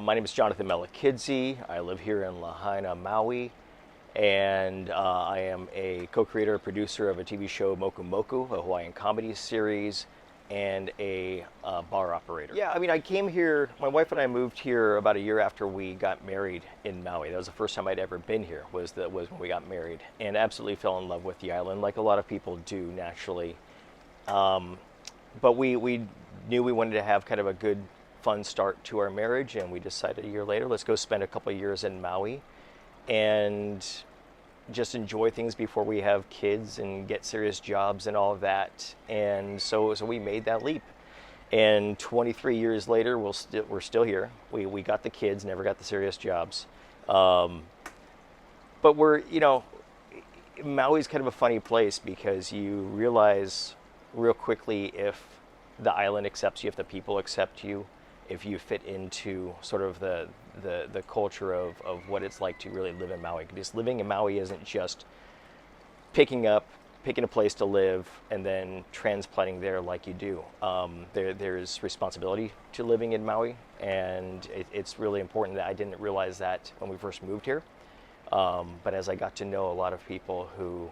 My name is Jonathan Melikidse. I live here in Lahaina, Maui, and I am a co-creator, producer of a TV show, Moku Moku, a Hawaiian comedy series, and a bar operator. Yeah, I mean, I came here, my wife and I moved here about a year after we got married in Maui. That was the first time I'd ever been here, was when we got married, and absolutely fell in love with the island, like a lot of people do naturally. But we knew we wanted to have kind of a good, fun start to our marriage, and we decided a year later, let's go spend a couple of years in Maui and just enjoy things before we have kids and get serious jobs and all of that. And so we made that leap. And 23 years later, we're still here. We got the kids, never got the serious jobs. But Maui's kind of a funny place because you realize real quickly if the island accepts you, if the people accept you, if you fit into sort of the culture of what it's like to really live in Maui. Because living in Maui isn't just picking a place to live and then transplanting there like you do. There's responsibility to living in Maui, and it's really important that I didn't realize that when we first moved here. But as I got to know a lot of people who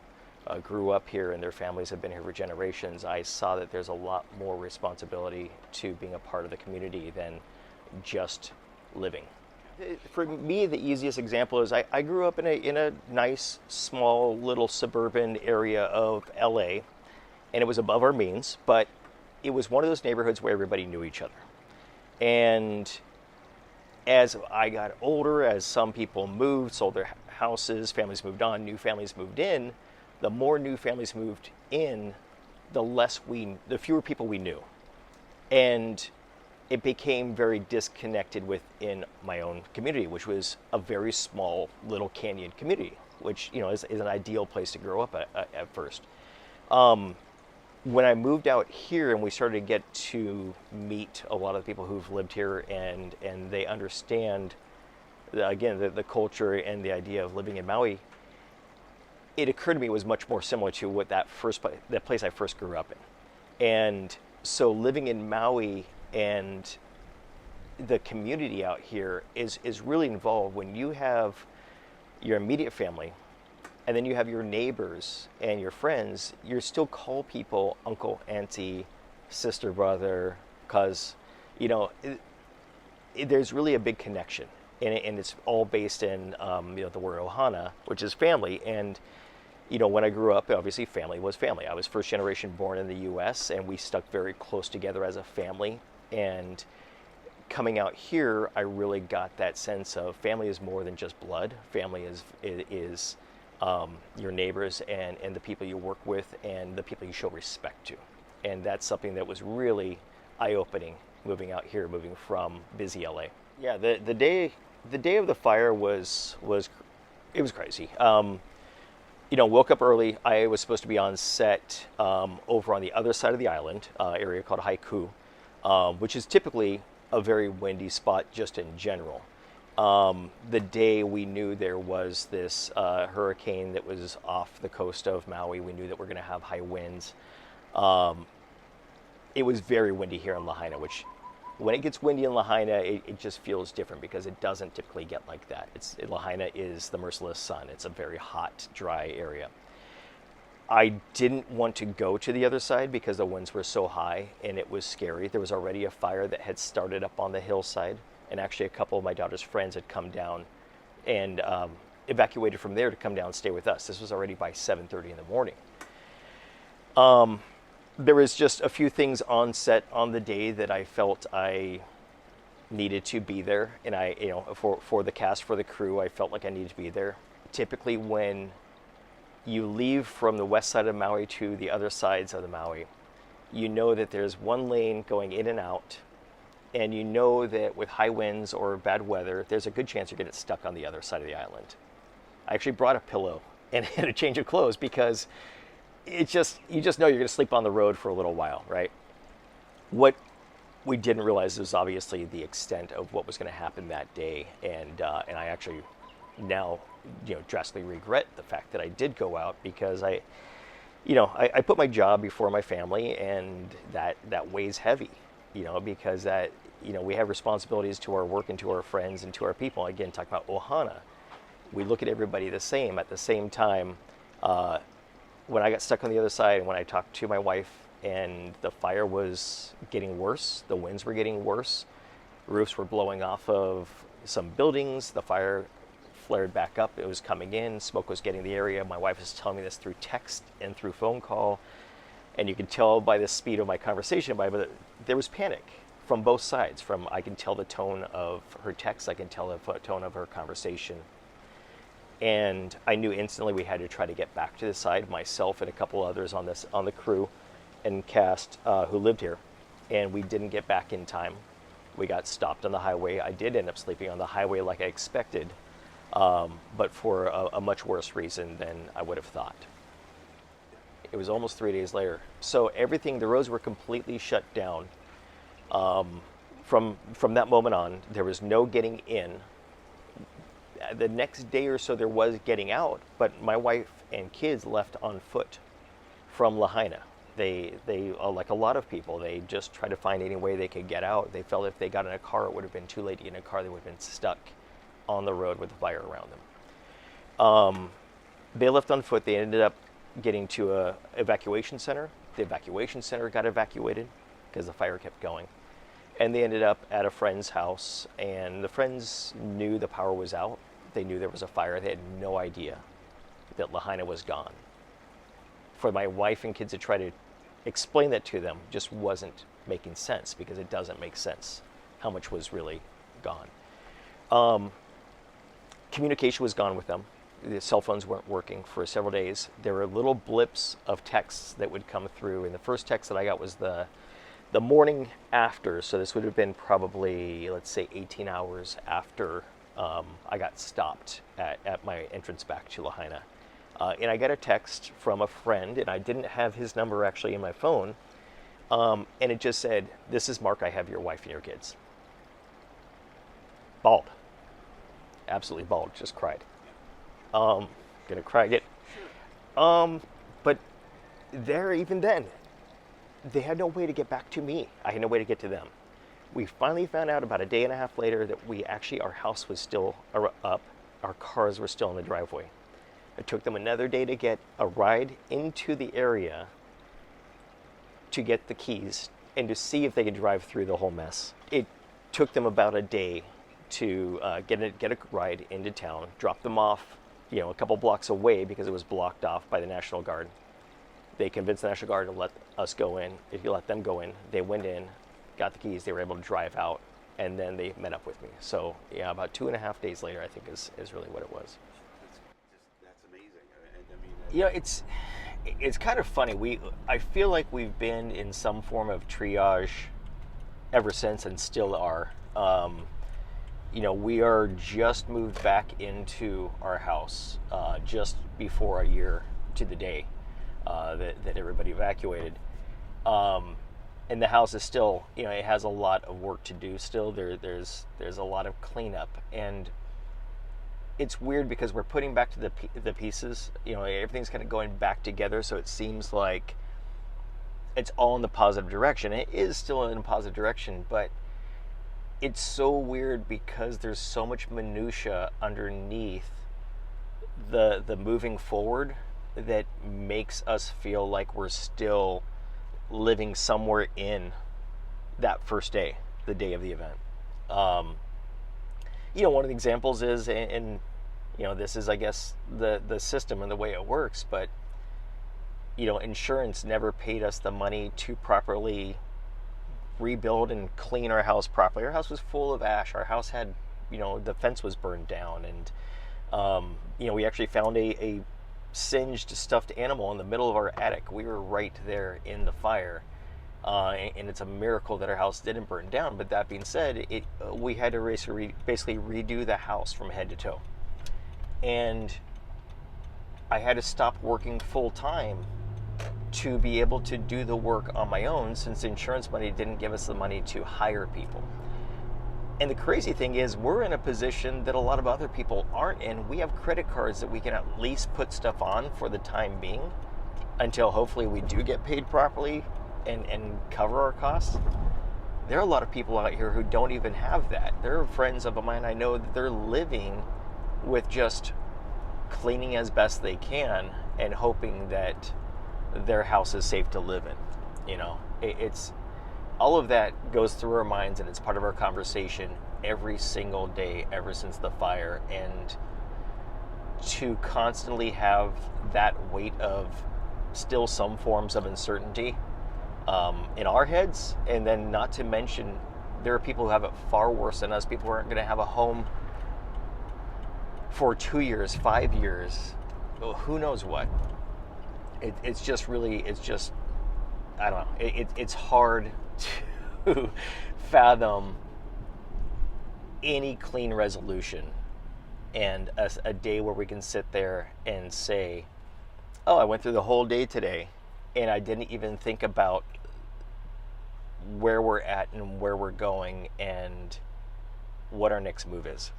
grew up here and their families have been here for generations, I saw that there's a lot more responsibility to being a part of the community than just living. For me, the easiest example is I grew up in a nice, small, little suburban area of LA, and it was above our means, but it was one of those neighborhoods where everybody knew each other. And as I got older, as some people moved, sold their houses, families moved on, new families moved in, the more new families moved in, the fewer people we knew. And it became very disconnected within my own community, which was a very small little canyon community, which is an ideal place to grow up at first. When I moved out here and we started to get to meet a lot of the people who've lived here and they understand, again, the culture and the idea of living in Maui, it occurred to me it was much more similar to what that place I first grew up in. And so living in Maui and the community out here is really involved. When you have your immediate family and then you have your neighbors and your friends, you still call people uncle, auntie, sister, brother, cuz there's really a big connection, and it's all based in the word ohana, which is family. And when I grew up, obviously family was family. I was first generation born in the U.S., and we stuck very close together as a family. And coming out here, I really got that sense of family is more than just blood. Family is your neighbors and the people you work with and the people you show respect to. And that's something that was really eye-opening moving out here, moving from busy LA. Yeah, the day of the fire was crazy. Woke up early. I was supposed to be on set over on the other side of the island, area called Haiku, which is typically a very windy spot just in general. The day we knew there was this hurricane that was off the coast of Maui, we knew that we're going to have high winds. It was very windy here in Lahaina, which when it gets windy in Lahaina, it just feels different because it doesn't typically get like that. Lahaina is the merciless sun. It's a very hot, dry area. I didn't want to go to the other side because the winds were so high and it was scary. There was already a fire that had started up on the hillside, and actually a couple of my daughter's friends had come down and evacuated from there to come down and stay with us. This was already by 7:30 in the morning. There was just a few things on set on the day that I felt I needed to be there, and for the cast, for the crew, I felt like I needed to be there. Typically when you leave from the west side of Maui to the other sides of the Maui, you know that there's one lane going in and out, and you know that with high winds or bad weather, there's a good chance you're going to get stuck on the other side of the island. I actually brought a pillow and a change of clothes because you just know you're going to sleep on the road for a little while, right? What we didn't realize is obviously the extent of what was going to happen that day, and I actually now drastically regret the fact that I did go out because I put my job before my family, and that weighs heavy, because that we have responsibilities to our work and to our friends and to our people. Again, talking about ohana, we look at everybody the same. At the same time, when I got stuck on the other side, and when I talked to my wife, and the fire was getting worse, the winds were getting worse, roofs were blowing off of some buildings, the fire flared back up, it was coming in, smoke was getting the area. My wife was telling me this through text and through phone call, and you can tell by the speed of my conversation, but there was panic from both sides. I can tell the tone of her text, I can tell the tone of her conversation. And I knew instantly we had to try to get back to the side, myself and a couple others on the crew and cast who lived here. And we didn't get back in time. We got stopped on the highway. I did end up sleeping on the highway like I expected, but for a much worse reason than I would have thought. It was almost 3 days later. So the roads were completely shut down. From that moment on, there was no getting in. The next day or so there was getting out, but my wife and kids left on foot from Lahaina. They like a lot of people, they just tried to find any way they could get out. They felt if they got in a car, it would have been too late to get in a car. They would have been stuck on the road with the fire around them. They left on foot. They ended up getting to a evacuation center. The evacuation center got evacuated because the fire kept going. And they ended up at a friend's house, and the friends knew the power was out. They knew there was a fire. They had no idea that Lahaina was gone. For my wife and kids to try to explain that to them just wasn't making sense, because it doesn't make sense how much was really gone. Communication was gone with them. The cell phones weren't working for several days. There were little blips of texts that would come through, and the first text that I got was the morning after, so this would have been probably, let's say, 18 hours after I got stopped at my entrance back to Lahaina. And I got a text from a friend, and I didn't have his number actually in my phone, and it just said, "This is Mark, I have your wife and your kids." Bawled. Absolutely bawled, just cried. Gonna cry again. But even then, they had no way to get back to me. I had no way to get to them. We finally found out about a day and a half later that our house was still up. Our cars were still in the driveway. It took them another day to get a ride into the area to get the keys and to see if they could drive through the whole mess. It took them about a day to get a ride into town, drop them off, a couple blocks away because it was blocked off by the National Guard. They convinced the National Guard to let us go in. If you let them go in, they went in, got the keys, they were able to drive out, and then they met up with me. So yeah, about 2.5 days later, I think is really what it was. That's amazing. It's kind of funny. I feel like we've been in some form of triage ever since, and still are. We are just moved back into our house just before a year to the day that everybody evacuated. And the house is still, it has a lot of work to do still. There's a lot of cleanup, and it's weird because we're putting back to the pieces. Everything's kind of going back together, so it seems like it's all in the positive direction. It is still in a positive direction, but it's so weird because there's so much minutia underneath the moving forward that makes us feel like we're still living somewhere in that first day, the day of the event. One of the examples is, and this is, I guess, the system and the way it works, but insurance never paid us the money to properly rebuild and clean our house properly. Our house was full of ash. Our house had, the fence was burned down, and we actually found a singed stuffed animal in the middle of our attic. We were right there in the fire, and it's a miracle that our house didn't burn down. But that being said, we had to basically redo the house from head to toe, and I had to stop working full time to be able to do the work on my own, since the insurance money didn't give us the money to hire people. And the crazy thing is, we're in a position that a lot of other people aren't in. We have credit cards that we can at least put stuff on for the time being, until hopefully we do get paid properly and cover our costs. there are a lot of people out here who don't even have that. There are friends of mine I know that they're living with just cleaning as best they can and hoping that their house is safe to live in. It's all of that goes through our minds, and it's part of our conversation every single day ever since the fire. And to constantly have that weight of still some forms of uncertainty in our heads, and then not to mention there are people who have it far worse than us, people who aren't going to have a home for 2 years, 5 years, who knows what. It's just I don't know, it's hard to fathom any clean resolution and a day where we can sit there and say, oh, I went through the whole day today and I didn't even think about where we're at and where we're going and what our next move is.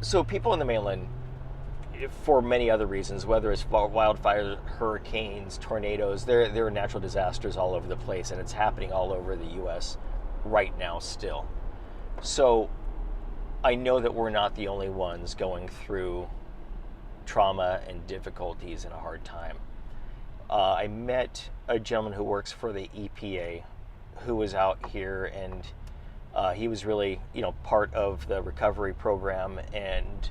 So people in the mainland, for many other reasons, whether it's wildfires, hurricanes, tornadoes, there are natural disasters all over the place, and it's happening all over the U.S. right now still. So I know that we're not the only ones going through trauma and difficulties and a hard time. I met a gentleman who works for the EPA who was out here, and he was really, part of the recovery program and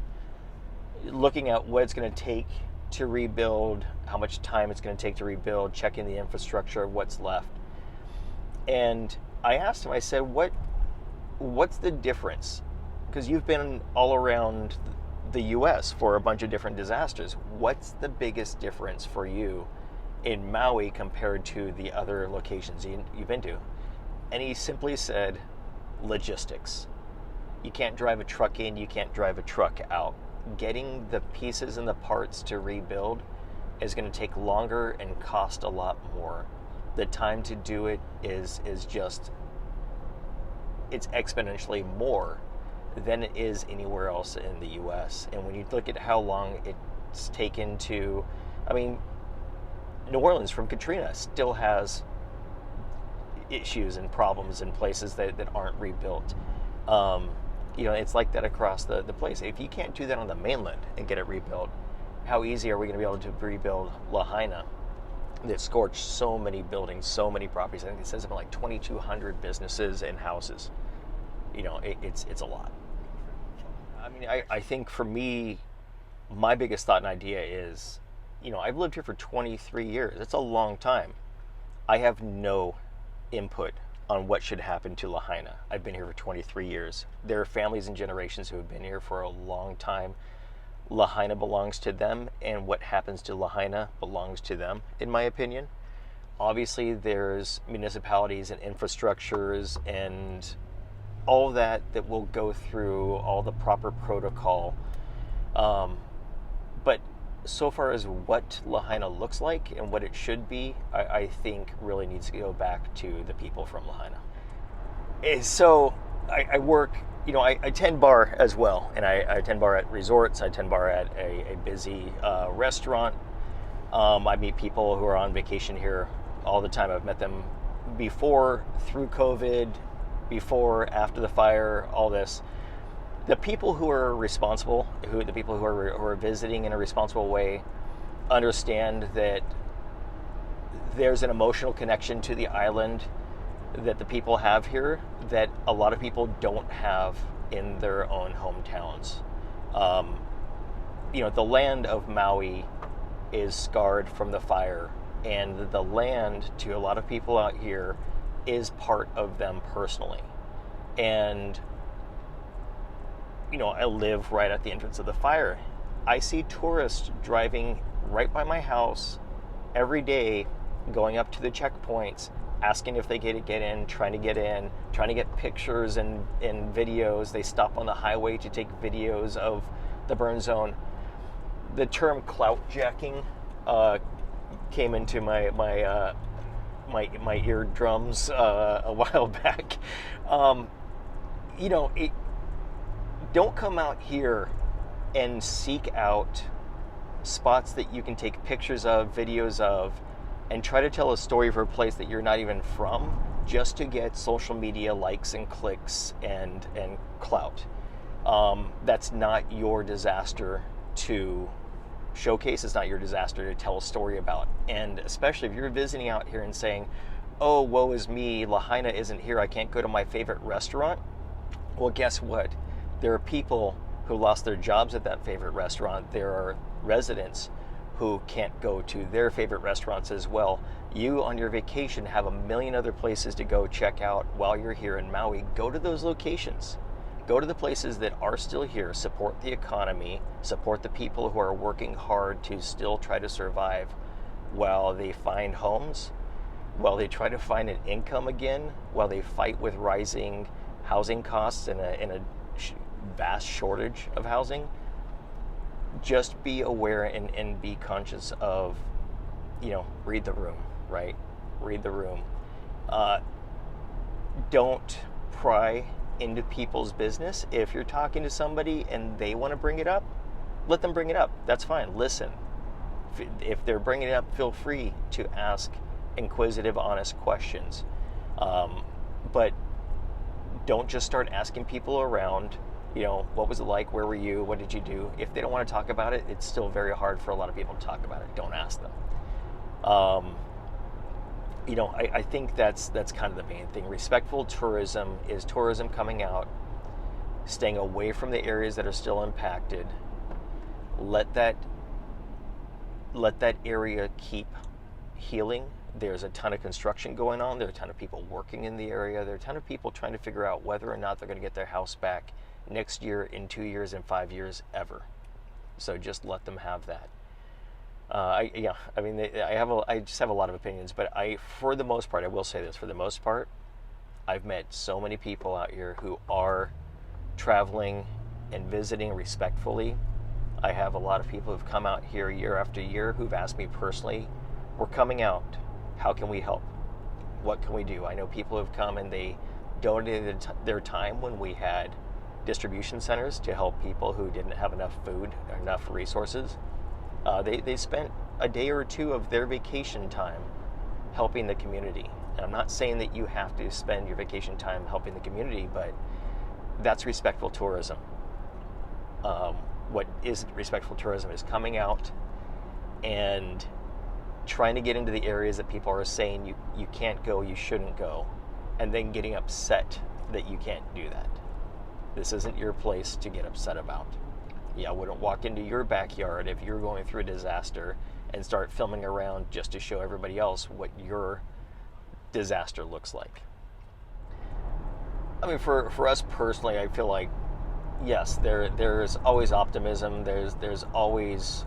looking at what it's going to take to rebuild, how much time it's going to take to rebuild, checking the infrastructure of what's left. And I asked him, I said, what's the difference? Because you've been all around the U.S. for a bunch of different disasters. What's the biggest difference for you in Maui compared to the other locations you've been to? And he simply said, logistics. You can't drive a truck in, you can't drive a truck out. Getting the pieces and the parts to rebuild is going to take longer and cost a lot more. The time to do it is just, it's exponentially more than it is anywhere else in the U.S. And when you look at how long it's taken to, New Orleans from Katrina still has issues and problems in places that aren't rebuilt. It's like that across the place. If you can't do that on the mainland and get it rebuilt, how easy are we going to be able to rebuild Lahaina that scorched so many buildings, so many properties? I think it says something like 2,200 businesses and houses. It's a lot. I think for me, my biggest thought and idea is, I've lived here for 23 years. It's a long time. I have no input on what should happen to Lahaina. I've been here for 23 years. There are families and generations who have been here for a long time. Lahaina belongs to them, and what happens to Lahaina belongs to them, in my opinion. Obviously, there's municipalities and infrastructures and all that will go through all the proper protocol. But so far as what Lahaina looks like and what it should be, I think really needs to go back to the people from Lahaina. So I work, I tend bar as well, and I tend bar at resorts, I tend bar at a busy restaurant. I meet people who are on vacation here all the time. I've met them before, through COVID, before, after the fire, all this. The people who are responsible, the people who are visiting in a responsible way, understand that there's an emotional connection to the island that the people have here that a lot of people don't have in their own hometowns. The land of Maui is scarred from the fire, and the land to a lot of people out here is part of them personally. And I live right at the entrance of the fire. I see tourists driving right by my house every day, going up to the checkpoints, asking if they get in, trying to get pictures and videos. They stop on the highway to take videos of the burn zone. The term clout jacking came into my eardrums a while back. Don't come out here and seek out spots that you can take pictures of, videos of, and try to tell a story of a place that you're not even from just to get social media likes and clicks and clout. That's not your disaster to showcase. It's not your disaster to tell a story about. And especially if you're visiting out here and saying, oh, woe is me, Lahaina isn't here, I can't go to my favorite restaurant. Well, guess what? There are people who lost their jobs at that favorite restaurant. There are residents who can't go to their favorite restaurants as well. You on your vacation have a million other places to go check out while you're here in Maui. Go to those locations. Go to the places that are still here. Support the economy. Support the people who are working hard to still try to survive while they find homes, while they try to find an income again, while they fight with rising housing costs and a vast shortage of housing. Just be aware and be conscious of, read the room, right? Read the room. Don't pry into people's business. If you're talking to somebody and they want to bring it up, let them bring it up. That's fine. Listen. If they're bringing it up, feel free to ask inquisitive, honest questions. But don't just start asking people around, what was it like? Where were you? What did you do? If they don't want to talk about it, it's still very hard for a lot of people to talk about it. Don't ask them. I think that's kind of the main thing. Respectful tourism is tourism coming out, staying away from the areas that are still impacted. Let that area keep healing. There's a ton of construction going on. There are a ton of people working in the area. There are a ton of people trying to figure out whether or not they're going to get their house back next year, in 2 years, in 5 years, ever. So just let them have that. I just have a lot of opinions, but for the most part, I will say this, for the most part, I've met so many people out here who are traveling and visiting respectfully. I have a lot of people who've come out here year after year who've asked me personally, we're coming out, how can we help? What can we do? I know people who've come and they donated their time when we had distribution centers to help people who didn't have enough food or enough resources. They spent a day or two of their vacation time helping the community. And I'm not saying that you have to spend your vacation time helping the community, but that's respectful tourism. What isn't respectful tourism is coming out and trying to get into the areas that people are saying you can't go, you shouldn't go, and then getting upset that you can't do that. This isn't your place to get upset about. I wouldn't walk into your backyard if you're going through a disaster and start filming around just to show everybody else what your disaster looks like. I mean, for us personally, I feel like, yes, there's always optimism. There's always,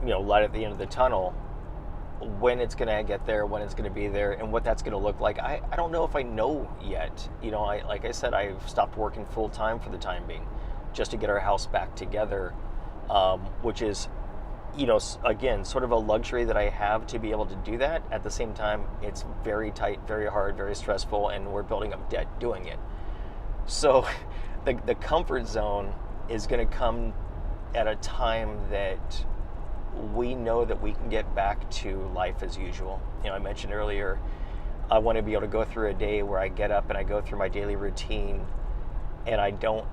light at the end of the tunnel. When it's going to get there, when it's going to be there, and what that's going to look like, I don't know if I know yet. Like I said, I've stopped working full time for the time being, just to get our house back together, which is, again, sort of a luxury that I have to be able to do that. At the same time, it's very tight, very hard, very stressful, and we're building up debt doing it. So the comfort zone is going to come at a time that we know that we can get back to life as usual. I mentioned earlier, I want to be able to go through a day where I get up and I go through my daily routine and I don't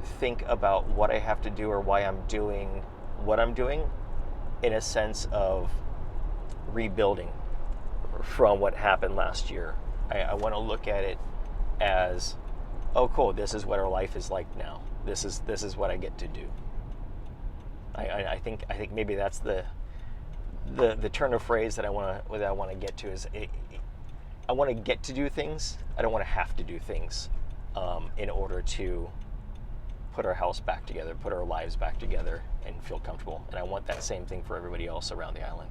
think about what I have to do or why I'm doing what I'm doing, in a sense of rebuilding from what happened last year. I want to look at it as, oh cool, this is what our life is like now. This is what I get to do. I think maybe that's the turn of phrase that I want to get to is I want to get to do things. I don't want to have to do things in order to put our house back together, put our lives back together, and feel comfortable. And I want that same thing for everybody else around the island.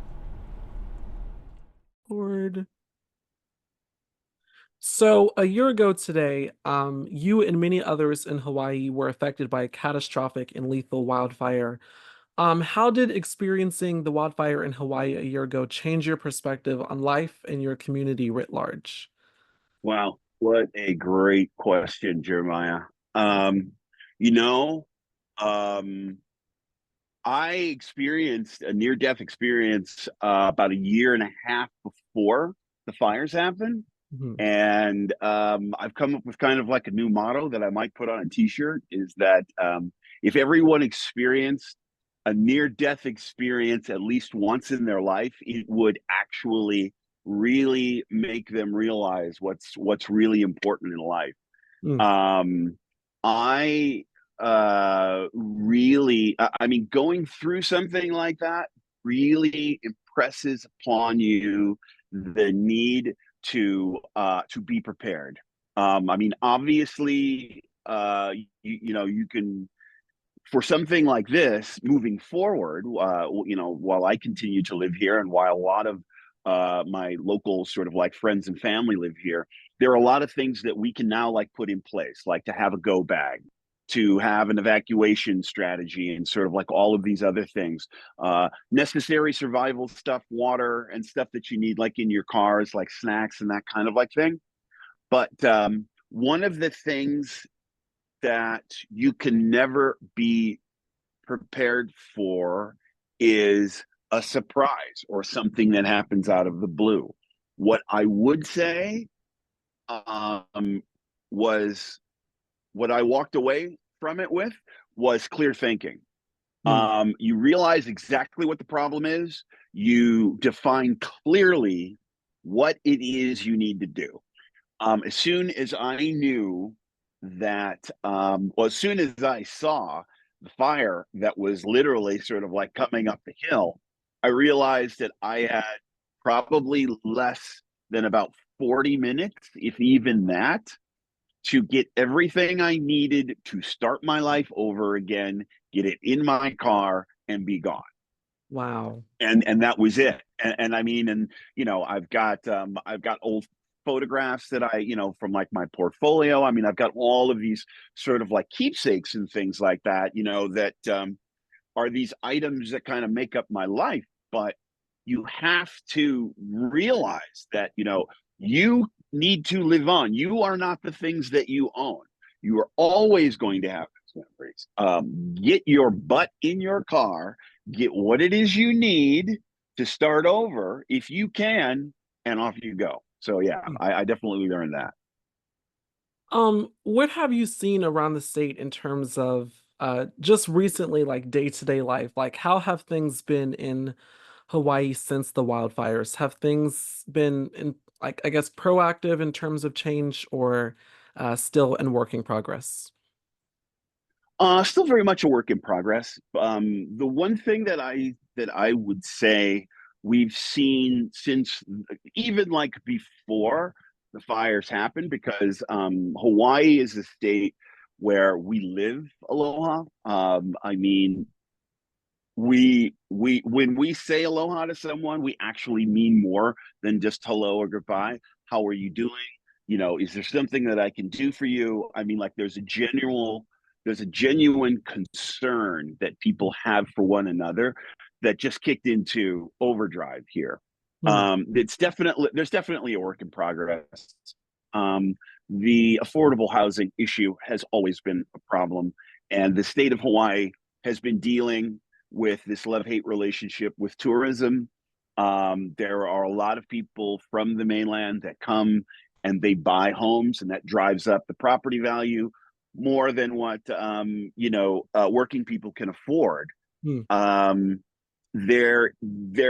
Lord. So a year ago today, you and many others in Hawaii were affected by a catastrophic and lethal wildfire. How did experiencing the wildfire in Hawaii a year ago change your perspective on life and your community writ large? Wow, what a great question, Jeremiah. You know, um, I experienced a near-death experience about a year and a half before the fires happened. Mhm. And I've come up with kind of like a new motto that I might put on a t-shirt is that if everyone experienced a near-death experience at least once in their life, it would actually really make them realize what's really important in life. Mm. Um, I really, I mean, going through something like that really impresses upon you the need to be prepared. I mean, obviously, you know, you can for something like this moving forward, you know, while I continue to live here and while a lot of my local sort of like friends and family live here, there are a lot of things that we can now like put in place, like to have a go bag, to have an evacuation strategy, and sort of like all of these other things, necessary survival stuff, water and stuff that you need, like in your cars, like snacks and that kind of like thing. But one of the things that you can never be prepared for is a surprise or something that happens out of the blue. What I would say was what I walked away from it with was clear thinking. Mm. You realize exactly what the problem is. You define clearly what it is you need to do. As soon as I knew that, well, as soon as I saw the fire that was literally sort of like coming up the hill, I realized that I had probably less than about 40 minutes, if even that, to get everything I needed to start my life over again, get it in my car, and be gone. Wow. And that was it. And I mean, and you know, I've got old photographs that I, you know, from like my portfolio. I mean, I've got all of these sort of like keepsakes and things like that, you know, that are these items that kind of make up my life. But you have to realize that, you know, you need to live on. You are not the things that you own. You are always going to have those memories. Get your butt in your car, get what it is you need to start over if you can, and off you go. So yeah, Mm. I definitely learned that. What have you seen around the state in terms of just recently, like day-to-day life? Like, how have things been in Hawaii since the wildfires? Have things been in, like, I guess, proactive in terms of change, or still in working progress? Still very much a work in progress. The one thing that I would say we've seen since even like before the fires happened, because Hawaii is a state where we live aloha. I mean, we when we say aloha to someone, we actually mean more than just hello or goodbye. How are you doing? You know, is there something that I can do for you? I mean, like there's a genuine concern that people have for one another that just kicked into overdrive here. Hmm. It's definitely there's definitely a work in progress. Um, the affordable housing issue has always been a problem, and the state of Hawaii has been dealing with this love hate relationship with tourism. There are a lot of people from the mainland that come and they buy homes, and that drives up the property value more than what you know, working people can afford. Hmm. Um, there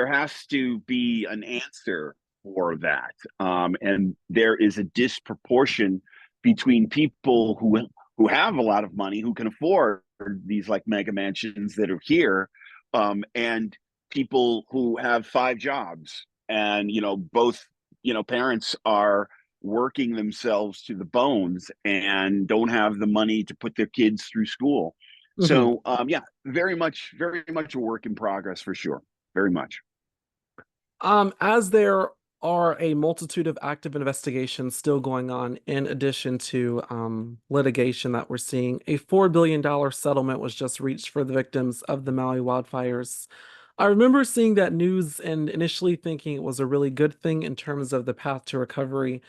has to be an answer for that, and there is a disproportion between people who have a lot of money, who can afford these like mega mansions that are here, and people who have five jobs, and you know, both, you know, parents are working themselves to the bones and don't have the money to put their kids through school. Hmm. So yeah, very much a work in progress for sure. Very much. As there are a multitude of active investigations still going on, in addition to litigation that we're seeing, a $4 billion settlement was just reached for the victims of the Maui wildfires. I remember seeing that news and initially thinking it was a really good thing in terms of the path to recovery.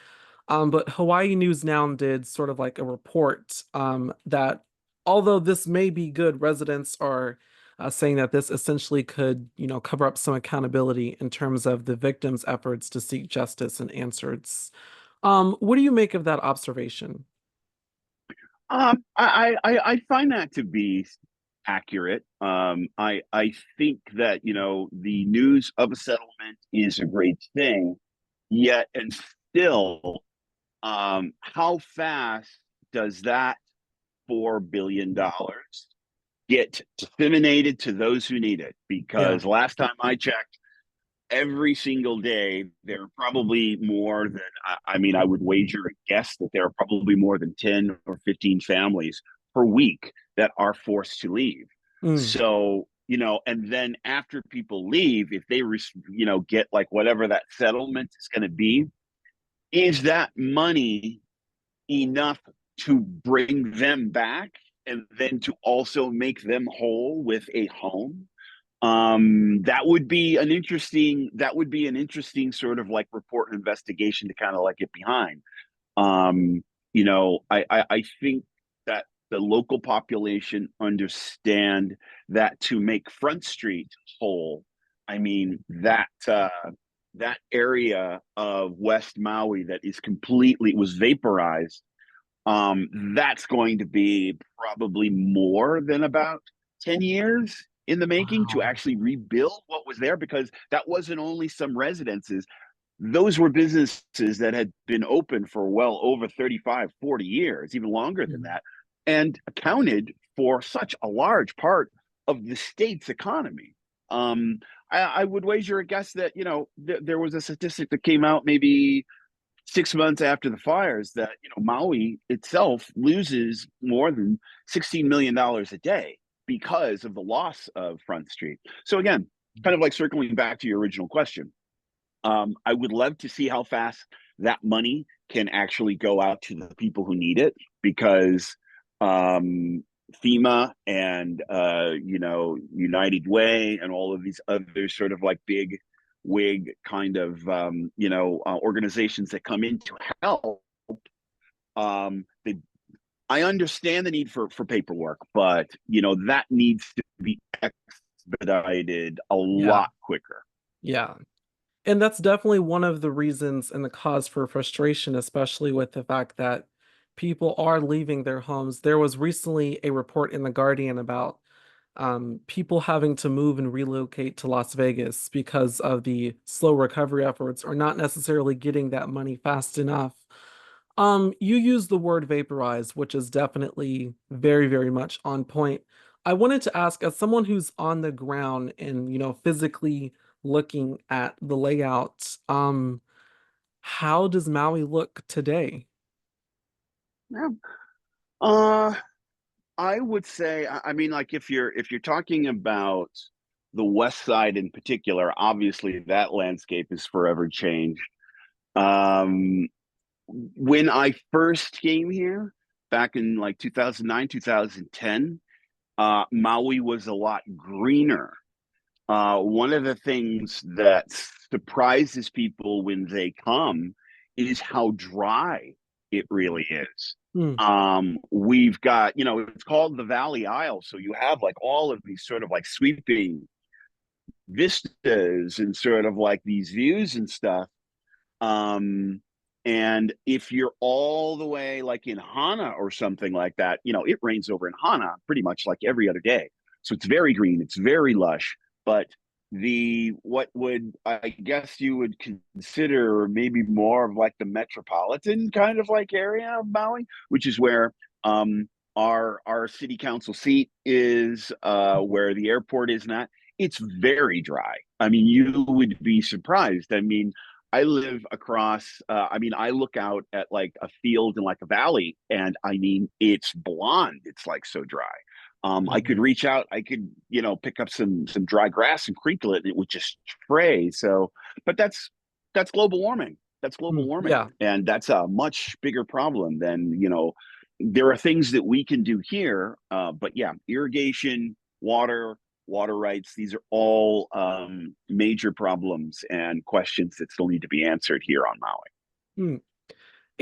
But Hawaii News Now did sort of like a report that although this may be good, residents are saying that this essentially could, cover up some accountability in terms of the victims' efforts to seek justice and answers. What do you make of that observation? I find that to be accurate. I think that the news of a settlement is a great thing, yet and still, how fast does that $4 billion get disseminated to those who need it? Yeah. Because last time I checked, every single day there are probably more than I mean, I would wager a guess that there are probably more than 10 or 15 families per week that are forced to leave. Mm. So and then after people leave, if they get like whatever that settlement is going to be, is that money enough to bring them back and then to also make them whole with a home? That would be an interesting sort of like report and investigation to kind of like get behind. um I think that the local population understand that to make Front Street whole, I mean that area of West Maui that is completely was vaporized, that's going to be probably more than about 10 years in the making to Wow. actually rebuild what was there, because that wasn't only some residences. Those were businesses that had been open for well over 35, 40 years, even longer than Mm. that, and accounted for such a large part of the state's economy. Um, I would wager a guess that, there was a statistic that came out maybe 6 months after the fires that Maui itself loses more than $16 million a day because of the loss of Front Street. So again, kind of like circling back to your original question, I would love to see how fast that money can actually go out to the people who need it, because um, FEMA and United Way and all of these other sort of like big wig kind of organizations that come in to help. They, I understand the need for paperwork, but that needs to be expedited a Yeah. lot quicker. Yeah. And that's definitely one of the reasons and the cause for frustration, especially with the fact that people are leaving their homes. There was recently a report in The Guardian about people having to move and relocate to Las Vegas because of the slow recovery efforts or not necessarily getting that money fast enough. You use the word vaporize, which is definitely very, very much on point. I wanted to ask, as someone who's on the ground and, physically looking at the layout, how does Maui look today? Yeah. Uh, I would say, I mean, like if you're talking about the West Side in particular, obviously that landscape is forever changed. Um, when I first came here back in like 2009, 2010, Maui was a lot greener. One of the things that surprises people when they come is how dry it really is. Hmm. We've got, it's called the Valley Isle. So you have like all of these sort of like sweeping vistas and sort of like these views and stuff. Um, and if you're all the way like in Hana or something like that, it rains over in Hana pretty much like every other day. So it's very green, it's very lush. But the what would I guess you would consider maybe more of like the metropolitan kind of like area of Maui, which is where our city council seat is, where the airport is not. It's very dry. I mean, you would be surprised. I mean, I live across, I mean, I look out at like a field and like a valley, and I mean, it's blonde. It's like so dry. I could Goodness. reach out, I could, pick up some dry grass and crinkle it, and it would just spray. So, but that's global warming. That's global Hmm. warming. Yeah. And that's a much bigger problem than, there are things that we can do here. But yeah, irrigation, water rights, these are all major problems and questions that still need to be answered here on Maui. Hmm.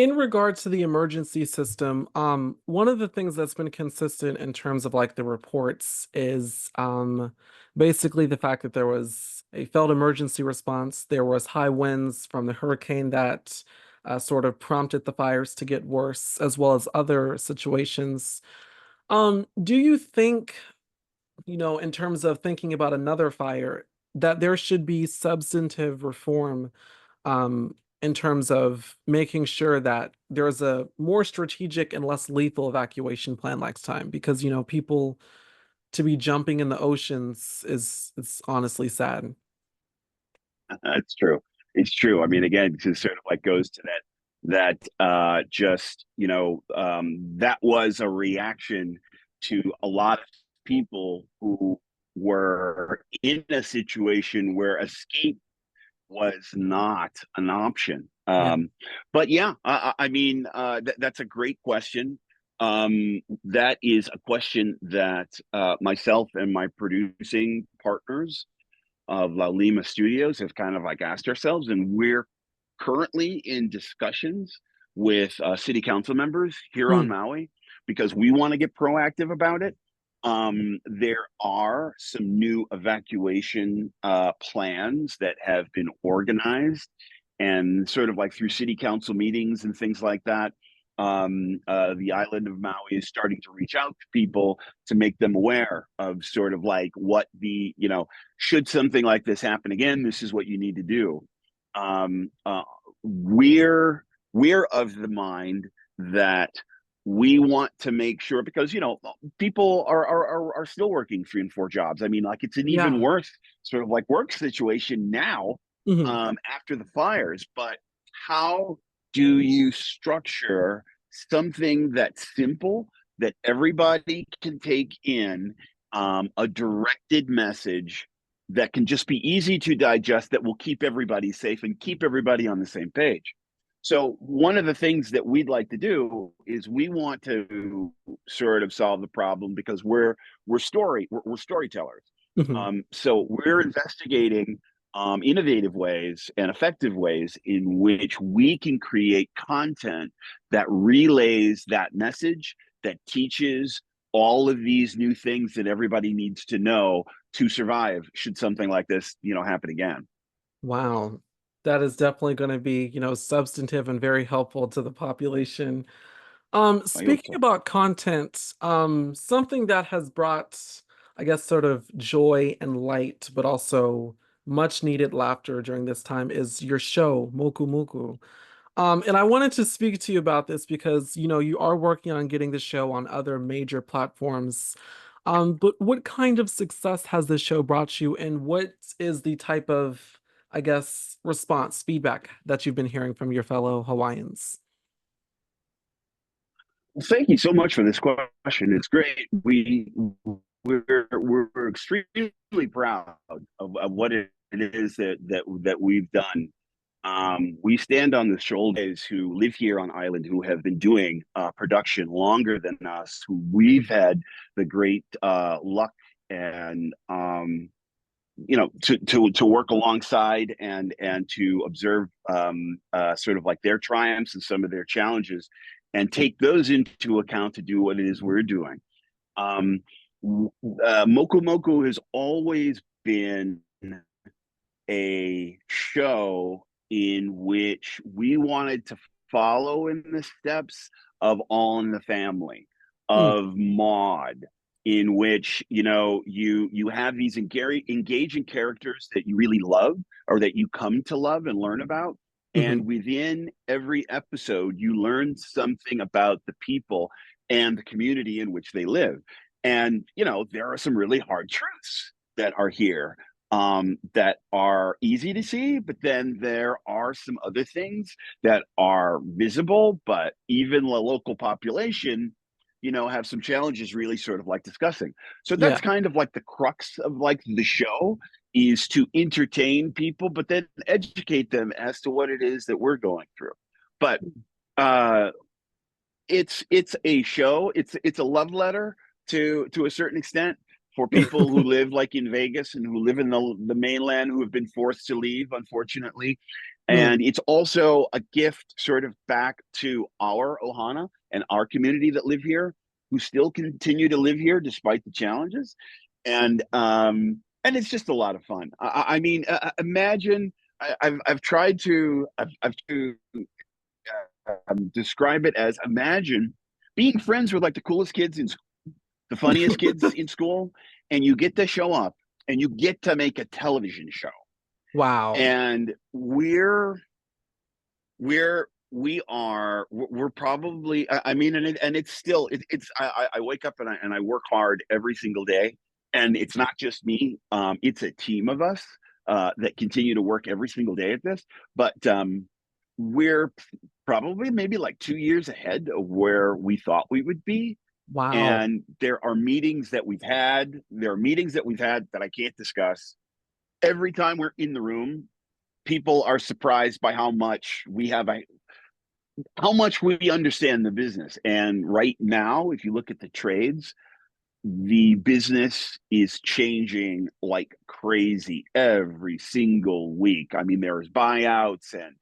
In regards to the emergency system, one of the things that's been consistent in terms of like the reports is basically the fact that there was a failed emergency response. There was high winds from the hurricane that sort of prompted the fires to get worse, as well as other situations. Do you think, in terms of thinking about another fire, that there should be substantive reform in terms of making sure that there's a more strategic and less lethal evacuation plan next time? Because, people to be jumping in the oceans is it's honestly sad. It's true. It's true. I mean, again, it sort of like goes to that just that was a reaction to a lot of people who were in a situation where escape was not an option. Yeah. But yeah, I mean, that's a great question. That is a question that myself and my producing partners of La Lima Studios have kind of like asked ourselves, and we're currently in discussions with city council members here on Mm, Maui because we want to get proactive about it. There are some new evacuation plans that have been organized and sort of like through city council meetings and things like that. The island of Maui is starting to reach out to people to make them aware of sort of like what should something like this happen again, this is what you need to do. Um, uh, we're of the mind that we want to make sure because people are still working 3 and 4 jobs. I mean, like it's an even yeah. worse sort of like work situation now Mhm. after the fires. But how do you structure something that's simple that everybody can take in, a directed message that can just be easy to digest that will keep everybody safe and keep everybody on the same page? So one of the things that we'd like to do is we want to sort of solve the problem because we're storytellers. Mhm. So we're investigating innovative ways and effective ways in which we can create content that relays that message, that teaches all of these new things that everybody needs to know to survive should something like this happen again. Wow. That is definitely going to be, substantive and very helpful to the population. I hope Speaking so. about content, something that has brought, I guess, sort of joy and light, but also much needed laughter during this time is your show, Moku Moku. And I wanted to speak to you about this because, you are working on getting the show on other major platforms. But what kind of success has this show brought you, and what is the type of, I guess, response, feedback that you've been hearing from your fellow Hawaiians? Well, thank you so much for this question. It's great. We're extremely proud of what it is that we've done. We stand on the shoulders who live here on island who have been doing production longer than us. Who we've had the great luck and to work alongside and to observe sort of like their triumphs and some of their challenges and take those into account to do what it is we're doing. um, Moku Moku has always been a show in which we wanted to follow in the steps of All in the Family, Mm, of Maud, in which you have these engaging characters that you really love or that you come to love and learn about. mhm. And within every episode, you learn something about the people and the community in which they live. And there are some really hard truths that are here, that are easy to see, but then there are some other things that are visible, but even the local population, have some challenges really sort of like discussing. So Yeah. that's kind of like the crux of like the show is to entertain people, but then educate them as to what it is that we're going through. But uh it's a show. It's a love letter to a certain extent for people who live like in Vegas and who live in the mainland who have been forced to leave, unfortunately. And it's also a gift sort of back to our Ohana and our community that live here, who still continue to live here despite the challenges. And it's just a lot of fun. I mean, imagine I've tried to describe it as, imagine being friends with like the coolest kids in school, the funniest kids in school, and you get to show up and you get to make a television show. Wow. And we're probably, I mean, and it's still, I wake up and I work hard every single day, and it's not just me. It's a team of us that continue to work every single day at this. But we're probably maybe like 2 years ahead of where we thought we would be. Wow. And there are meetings that we've had. There are meetings that we've had that I can't discuss. Every time we're in the room, people are surprised by how much we understand the business. And right now, if you look at the trades, the business is changing like crazy every single week. I mean, there's buyouts, and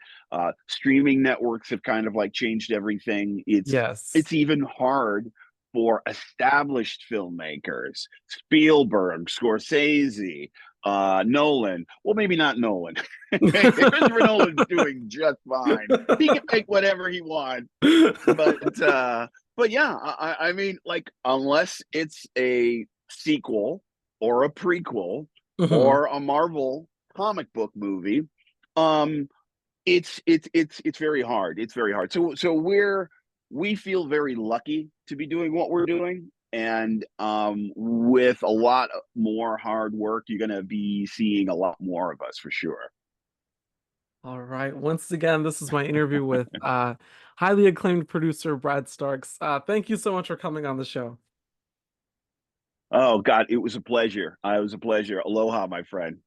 streaming networks have kind of like changed everything. Yes. It's even hard for established filmmakers, Spielberg, Scorsese, Nolan. Well, maybe not Nolan. Christopher Nolan's doing just fine. He can make whatever he wants. But yeah, I mean, like, unless it's a sequel or a prequel or a Marvel comic book movie, it's very hard. It's very hard. So we feel very lucky to be doing what we're doing. And with a lot more hard work, you're going to be seeing a lot more of us for sure. All right. Once again, this is my interview with highly acclaimed producer Brad Starks. Thank you so much for coming on the show. Oh, God, it was a pleasure. It was a pleasure. Aloha, my friend.